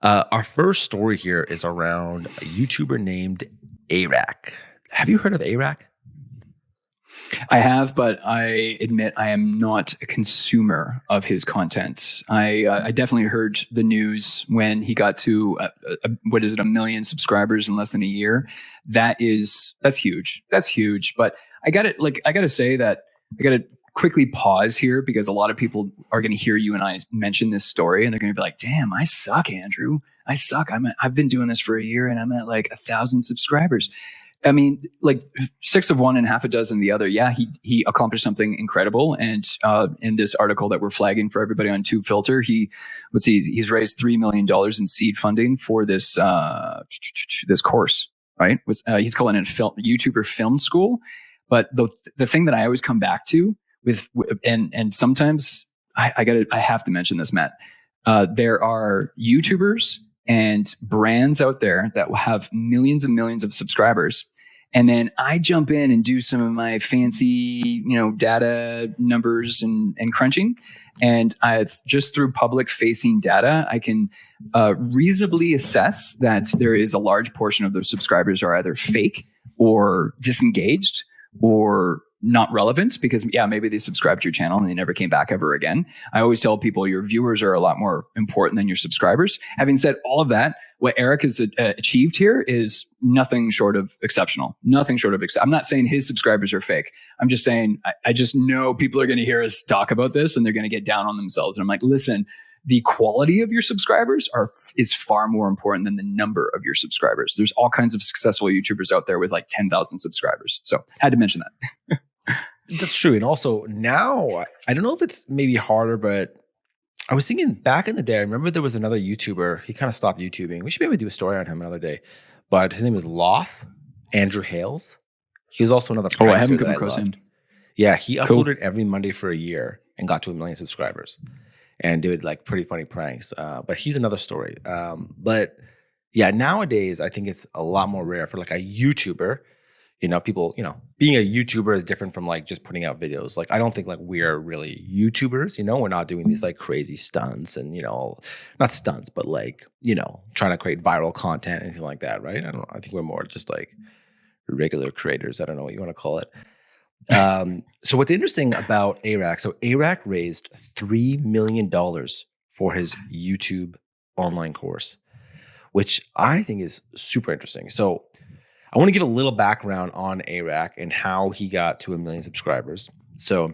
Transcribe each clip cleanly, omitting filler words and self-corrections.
Our first story here is around a YouTuber named Arak. Have you heard of Arak? I have, but I admit I am not a consumer of his content. I definitely heard the news when he got to what is it, 1 million subscribers in less than a year. That's huge. That's huge. But I gotta say that I gotta quickly pause here because a lot of people are going to hear you and I mention this story and they're going to be like, "Damn, I suck, Andrew. I suck. I've been doing this for a year and I'm at like 1,000 subscribers." I mean, like 6 of one and half a dozen the other. Yeah, he accomplished something incredible. And in this article that we're flagging for everybody on TubeFilter, he's raised $3 million in seed funding for this this course. Right? He's calling it a YouTuber film school. But the thing that I always come back to and sometimes I have to mention this, Matt. There are YouTubers and brands out there that will have millions and millions of subscribers. And then I jump in and do some of my fancy, data numbers and crunching. And I've just through public facing data, I can reasonably assess that there is a large portion of those subscribers are either fake or disengaged or not relevant because maybe they subscribed to your channel and they never came back ever again. I always tell people your viewers are a lot more important than your subscribers. Having said all of that, what Arak has achieved here is nothing short of exceptional. Nothing short of I'm not saying his subscribers are fake. I'm just saying I just know people are going to hear us talk about this and they're going to get down on themselves. And I'm like, listen, the quality of your subscribers is far more important than the number of your subscribers. There's all kinds of successful YouTubers out there with like 10,000 subscribers. So had to mention that. That's true. And also now, I don't know if it's maybe harder, but I was thinking back in the day, I remember there was another YouTuber. He kind of stopped YouTubing. We should maybe do a story on him another day. But his name was Loth, Andrew Hales. He was also another prankster I haven't come across him. Yeah, he uploaded every Monday for a year and got to 1 million subscribers and did like pretty funny pranks. But he's another story. But yeah, nowadays, I think it's a lot more rare for like a YouTuber. People, being a YouTuber is different from like just putting out videos. Like, I don't think like we're really YouTubers, we're not doing these like crazy stunts and, not stunts, but like, trying to create viral content, anything like that. Right. I don't know. I think we're more just like regular creators. I don't know what you want to call it. So what's interesting about Arak, so Arak raised $3 million for his YouTube online course, which I think is super interesting. So I want to give a little background on Arak and how he got to 1 million subscribers. So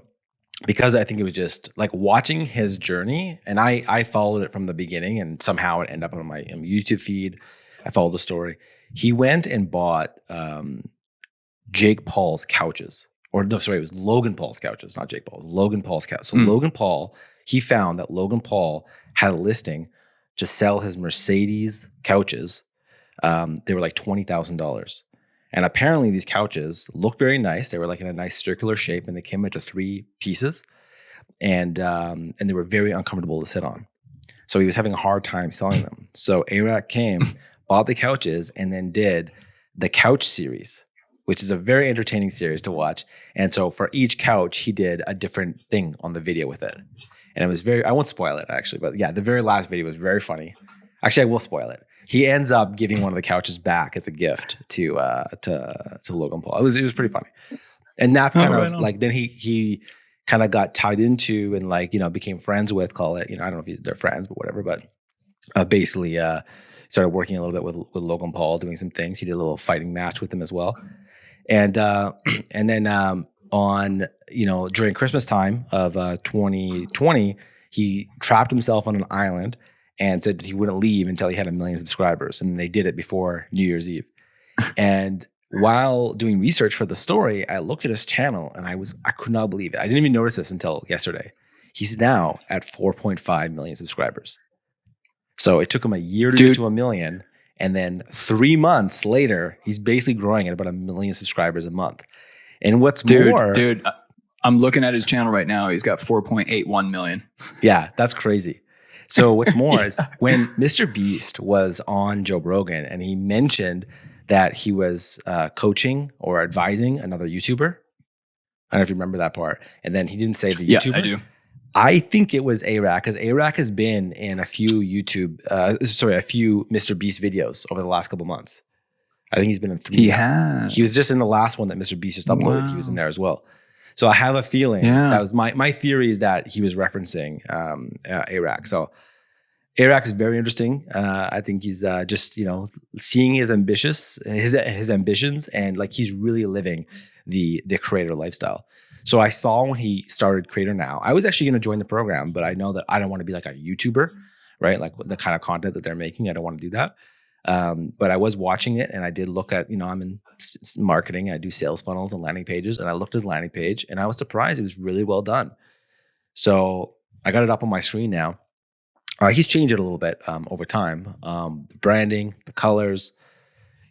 because I think it was just like watching his journey, and I followed it from the beginning and somehow it ended up on my YouTube feed. I followed the story. He went and bought Jake Paul's couches. Or no, sorry, it was Logan Paul's couches, not Jake Paul. Logan Paul's couch. So Logan Paul, he found that Logan Paul had a listing to sell his Mercedes couches. They were like $20,000. And apparently these couches looked very nice. They were like in a nice circular shape and they came into 3 pieces. And they were very uncomfortable to sit on. So he was having a hard time selling them. So Arak came, bought the couches, and then did the couch series, which is a very entertaining series to watch. And so for each couch, he did a different thing on the video with it. And it was I won't spoil it actually, but yeah, the very last video was very funny. Actually, I will spoil it. He ends up giving one of the couches back as a gift to Logan Paul. It was pretty funny. And that's kind of like, then he kind of got tied into and like, became friends with, call it, I don't know if they're friends, but whatever. But basically started working a little bit with Logan Paul, doing some things. He did a little fighting match with him as well. And then on, during Christmas time of 2020, he trapped himself on an island and said that he wouldn't leave until he had 1 million subscribers. And they did it before New Year's Eve. And while doing research for the story, I looked at his channel and I could not believe it. I didn't even notice this until yesterday. He's now at 4.5 million subscribers. So it took him a year to get to 1 million. And then 3 months later, he's basically growing at about 1 million subscribers a month. And what's more... Dude, I'm looking at his channel right now. He's got 4.81 million. Yeah, that's crazy. So what's more is when Mr. Beast was on Joe Rogan and he mentioned that he was coaching or advising another YouTuber. I don't know if you remember that part. And then he didn't say the YouTuber. Yeah, I do. I think it was A-Rack, because A-Rack has been in a few a few Mr. Beast videos over the last couple months. I think he's been in 3 He now. has. He was just in the last one that Mr. Beast just uploaded. He was in Wow. there as well. So I have a feeling Yeah. that was my theory is that he was referencing A-Rack. So A-Rack is very interesting. I think he's just, seeing his ambitions, and like he's really living the creator lifestyle. So I saw when he started Creator Now, I was actually going to join the program, but I know that I don't want to be like a YouTuber, right? Like the kind of content that they're making, I don't want to do that. But I was watching it, and I did look at, I'm in marketing. I do sales funnels and landing pages, and I looked at his landing page, and I was surprised it was really well done. So I got it up on my screen now. He's changed it a little bit over time. The branding, the colors,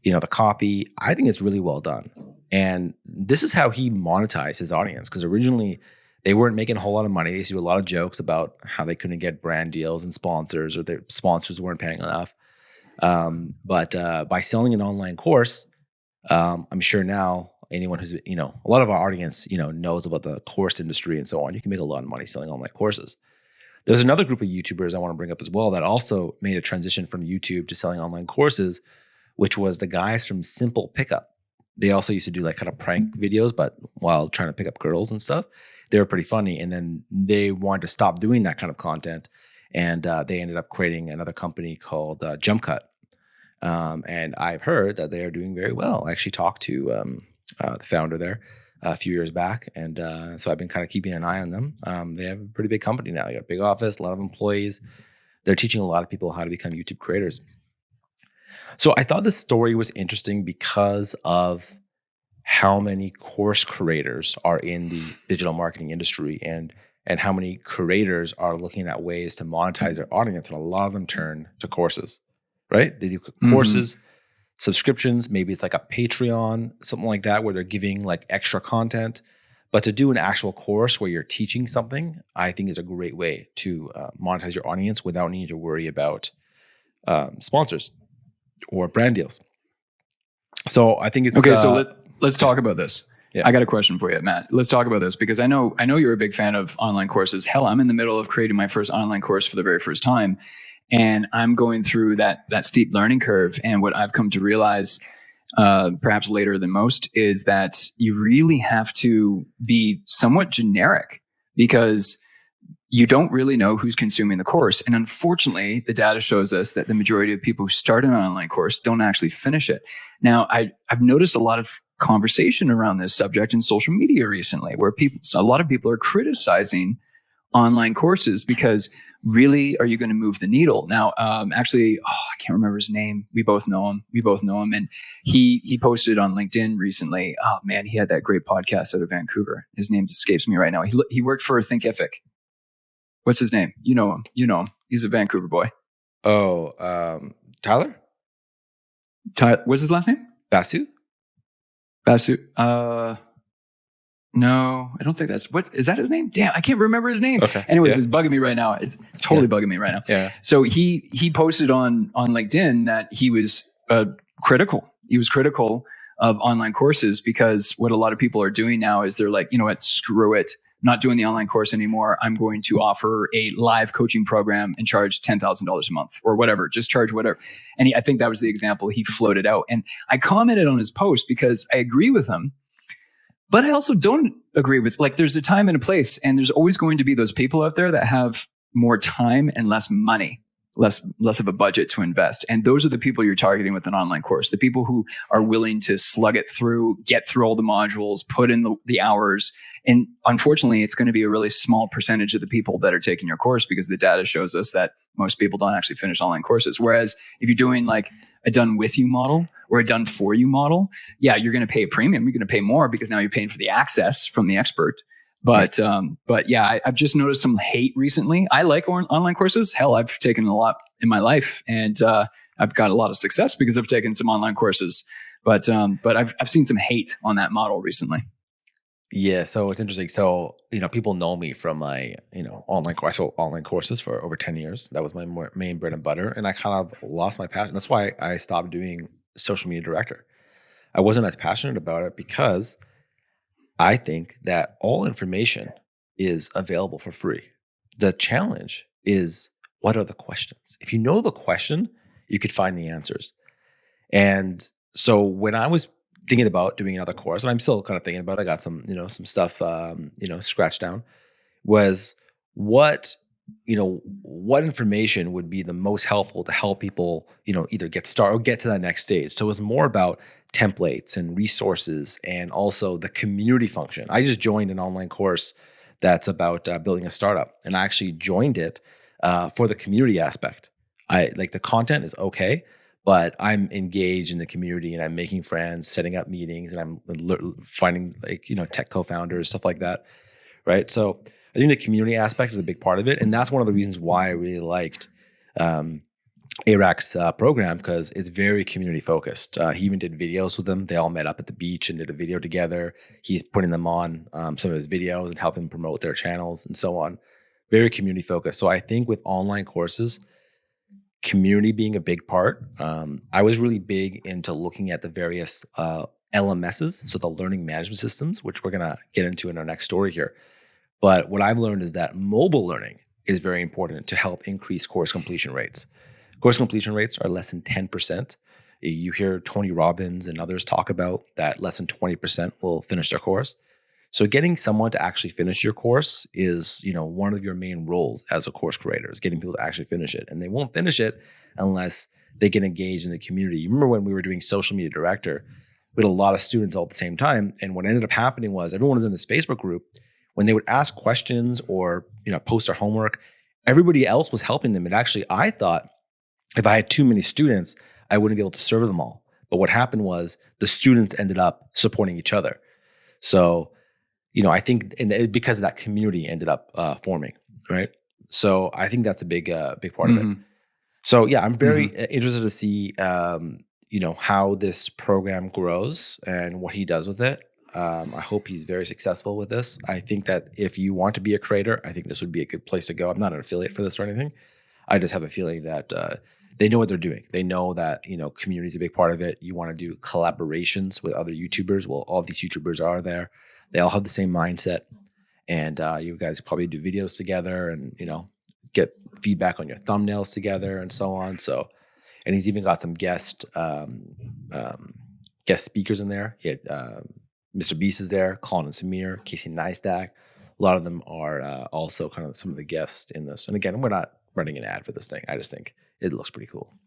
the copy. I think it's really well done. And this is how he monetized his audience, because originally they weren't making a whole lot of money. They used to do a lot of jokes about how they couldn't get brand deals and sponsors, or their sponsors weren't paying enough. But by selling an online course, I'm sure now anyone who's, a lot of our audience, knows about the course industry and so on. You can make a lot of money selling online courses. There's another group of YouTubers I want to bring up as well that also made a transition from YouTube to selling online courses, which was the guys from Simple Pickup. They also used to do like kind of prank videos, but while trying to pick up girls and stuff. They were pretty funny. And then they wanted to stop doing that kind of content. And they ended up creating another company called Jump Cut. And I've heard that they are doing very well. I actually talked to the founder there a few years back. And so I've been kind of keeping an eye on them. They have a pretty big company now. They got a big office, a lot of employees. They're teaching a lot of people how to become YouTube creators. So I thought this story was interesting because of how many course creators are in the digital marketing industry, and how many creators are looking at ways to monetize their audience. And a lot of them turn to courses, right? They do courses, subscriptions. Maybe it's like a Patreon, something like that, where they're giving like extra content. But to do an actual course where you're teaching something, I think is a great way to monetize your audience without needing to worry about sponsors or brand deals. So I think it's okay. So let's talk about this. Yeah. I got a question for you, Matt. Let's talk about this, because I know you're a big fan of online courses. Hell, I'm in the middle of creating my first online course for the very first time, and I'm going through that steep learning curve. And what I've come to realize, perhaps later than most, is that you really have to be somewhat generic, because you don't really know who's consuming the course. And unfortunately, the data shows us that the majority of people who start an online course don't actually finish it. Now, I've noticed a lot of conversation around this subject in social media recently, where a lot of people are criticizing online courses because really, are you going to move the needle? Now, actually, I can't remember his name. We both know him. And he posted on LinkedIn recently. Oh man, he had that great podcast out of Vancouver. His name escapes me right now. He worked for Thinkific. What's his name? You know him. He's a Vancouver boy. Oh, Tyler? What's his last name? Basu? No, I don't think is that his name? Damn, I can't remember his name. Okay. Anyways, It's bugging me right now. It's totally bugging me right now. Yeah. So he posted on LinkedIn that he was critical. He was critical of online courses, because what a lot of people are doing now is they're like, you know what, screw it. I'm not doing the online course anymore. I'm going to offer a live coaching program and charge $10,000 a month or whatever. Just charge whatever. And I think that was the example he floated out. And I commented on his post because I agree with him, but I also don't agree with, like, there's a time and a place, and there's always going to be those people out there that have more time and less money, less of a budget to invest. And those are the people you're targeting with an online course, the people who are willing to slug it through, get through all the modules, put in the hours. And unfortunately, it's going to be a really small percentage of the people that are taking your course, because the data shows us that most people don't actually finish online courses. Whereas if you're doing like a done with you model or a done for you model, yeah, you're going to pay a premium. You're going to pay more because now you're paying for the access from the expert. But yeah, I've just noticed some hate recently. I like online courses. Hell, I've taken a lot in my life, and I've got a lot of success because I've taken some online courses. But I've seen some hate on that model recently. Yeah, so it's interesting. So, people know me from my, online courses for over 10 years. That was my main bread and butter. And I kind of lost my passion. That's why I stopped doing social media director. I wasn't as passionate about it because I think that all information is available for free. the challenge is, what are the questions? If you know the question, you could find the answers. And so when I was thinking about doing another course, and I'm still kind of thinking about it, I got some, some stuff, scratched down, was what, what information would be the most helpful to help people, either get started or get to that next stage. So it was more about templates and resources and also the community function. I just joined an online course that's about building a startup, and I actually joined it for the community aspect. I like, the content is okay, but I'm engaged in the community and I'm making friends, setting up meetings, and I'm finding, like, tech co-founders, stuff like that. Right. So I think the community aspect is a big part of it. And that's one of the reasons why I really liked ARAC's program, because it's very community focused. He even did videos with them. They all met up at the beach and did a video together. He's putting them on some of his videos and helping promote their channels and so on. Very community focused. So I think with online courses, community being a big part. I was really big into looking at the various LMSs, so the learning management systems, which we're going to get into in our next story here. But what I've learned is that mobile learning is very important to help increase course completion rates. Course completion rates are less than 10%. You hear Tony Robbins and others talk about that less than 20% will finish their course. So getting someone to actually finish your course is, one of your main roles as a course creator, is getting people to actually finish it. And they won't finish it unless they get engaged in the community. You remember when we were doing social media director, we had a lot of students all at the same time. And what ended up happening was everyone was in this Facebook group. When they would ask questions or, post their homework, everybody else was helping them. And actually, I thought if I had too many students, I wouldn't be able to serve them all. But what happened was the students ended up supporting each other. So, I think because of that, community ended up forming, right? So I think that's a big part of it. So yeah, I'm very interested to see, how this program grows and what he does with it. I hope he's very successful with this. I think that if you want to be a creator, I think this would be a good place to go. I'm not an affiliate for this or anything. I just have a feeling that they know what they're doing. They know that, community is a big part of it. You want to do collaborations with other YouTubers. Well, all of these YouTubers are there. They all have the same mindset. And you guys probably do videos together and, get feedback on your thumbnails together and so on. So, and he's even got some guest speakers in there. He had Mr. Beast is there, Colin and Samir, Casey Neistat. A lot of them are also kind of some of the guests in this. And again, we're not running an ad for this thing. I just think it looks pretty cool.